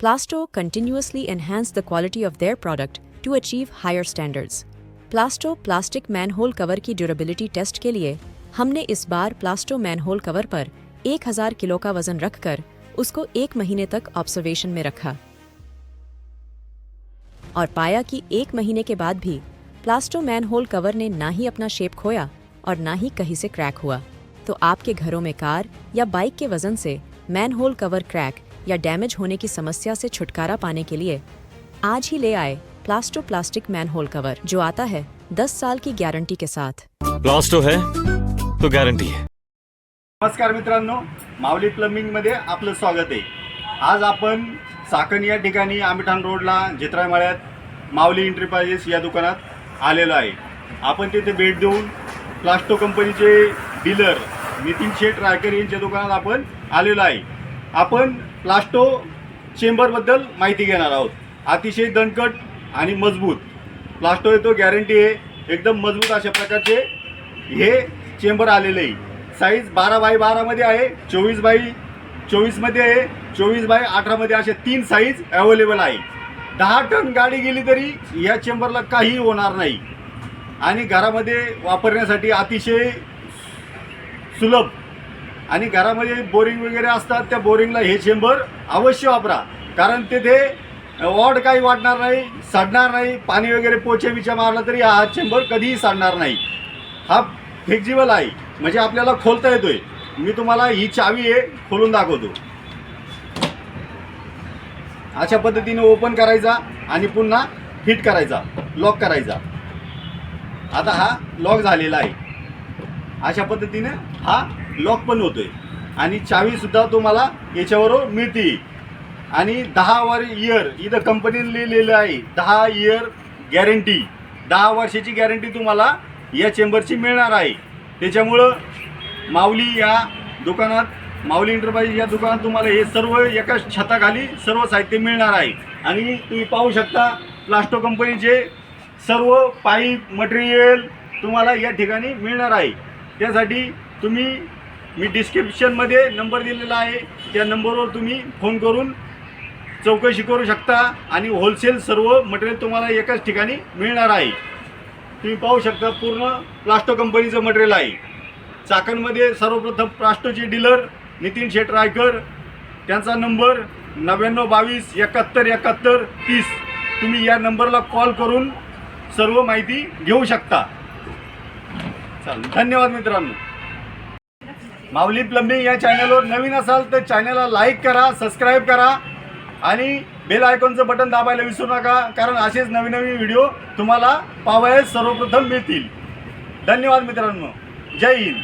Plasto continuously enhance the quality of their product to achieve higher standards. Plasto plastic manhole cover की durability taste के लिए हमने इस बार plaster manhole cover पर 1000 kilo का वजन रखकर उसको 1 महीने तक ऑब्जर्वेशन में रखा और पाया कि 1 महीने के बाद भी प्लास्टो मैनहोल कवर ने ना ही अपना शेप खोया और ना ही कहीं से क्रैक हुआ। तो आपके घरों में कार या बाइक के वजन से मैनहोल कवर क्रैक या डैमेज होने की समस्या से छुटकारा पाने के लिए आज ही ले आए प्लास्टो प्लास्टिक मैनहोल कवर, जो आता है 10 साल की गारंटी के साथ। प्लास्टो है तो गारंटी है। नमस्कार मित्रांनो, माऊली प्लंबिंग मध्ये आपलं स्वागत आहे। आज आपण चाकण या ठिकाणी आंबेठाण रोडला जित्राय मळ्यात माऊली एंटरप्राइजेस या दुकानात आलेलो आहे। आपण तिथे भेट देऊन प्लास्टो कंपनीचे डीलर नितीन शेठ रायकर यांच्या दुकानात आपण आलेलो आहे। आपण प्लास्टो चेंबर बद्दल माहिती घेणार आहोत। अतिशय दणकट आणि मजबूत प्लास्टो येतो, गॅरंटी आहे। एकदम मजबूत अशा प्रकारचे हे चेंबर आलेले आहे। साईज 12x12 मध्ये आहे, 24x24 मध्ये आहे, 24x18 मध्ये अशा 3 साईज अवेलेबल आहे। 10 टन गाडी गेली तरी या चेंबरला काही होणार नाही आणि घरामध्ये वापरण्यासाठी अतिशय सुलभ आणि घरामध्ये बोरिंग वगैरे असतात, त्या बोरिंगला हे चेंबर अवश्य वापरा, कारण तेथे वॉड काही वाटणार नाही, सडणार नाही। पाणी वगैरे पोचे बिचा मारला तरी हा चेंबर कधीही सडणार नाही। हा फ्लेक्झिबल आहे, म्हणजे आपल्याला खोलता येतोय। मी तुम्हाला ही चावी आहे, खोलून दाखवतो। अशा पद्धतीने ओपन करायचा आणि पुन्हा फिट करायचा, लॉक करायचा। आता हा लॉक झालेला आहे। अशा पद्धतीने हा लॉक पण होतोय आणि चावी सुद्धा तुम्हाला याच्यावर मिळते। आणि 10 इयर इथं कंपनीने लिहिलेलं आहे, 10 इयर गॅरंटी, 10 वर्षाची गॅरंटी तुम्हाला या चेंबरची मिळणार आहे। त्याच्यामुळं माऊली या दुकानात, माऊली एंटरप्राइज या दुकानात तुम्हाला हे सर्व एकाच छताखाली सर्व साहित्य मिळणार आहे। आणि तुम्ही पाहू शकता प्लास्टो कंपनीचे सर्व पाईप मटेरियल तुम्हाला या ठिकाणी मिळणार आहे। त्यासाठी तुम्ही मी डिस्क्रिप्शनमध्ये नंबर दिलेला आहे, त्या नंबरवर तुम्ही फोन करून चौकशी करू शकता आणि होलसेल सर्व मटेरियल तुम्हाला एकाच ठिकाणी मिळणार आहे। तुम्ही पाहू शकता पूर्ण प्लास्टो कंपनीचं मटेरियल आहे। चाकणमध्ये सर्वप्रथम प्लास्टोचे डीलर नितीन शेठ रायकर, त्यांचा नंबर 9922 71 71 30। तुम्ही या नंबरला कॉल करून सर्व माहिती घेऊ शकता। चालेल, धन्यवाद मित्रांनो। माऊली प्लंबिंग या चॅनलवर नवीन असाल तर चॅनलला लाईक करा, सबस्क्राईब करा आणि बेल आयकॉनचं बटन दाबायला विसरू नका, कारण असेच नवीन नवीन व्हिडिओ तुम्हाला पाहावयास सर्वप्रथम मिळतील। धन्यवाद मित्रांनो, जय हिंद।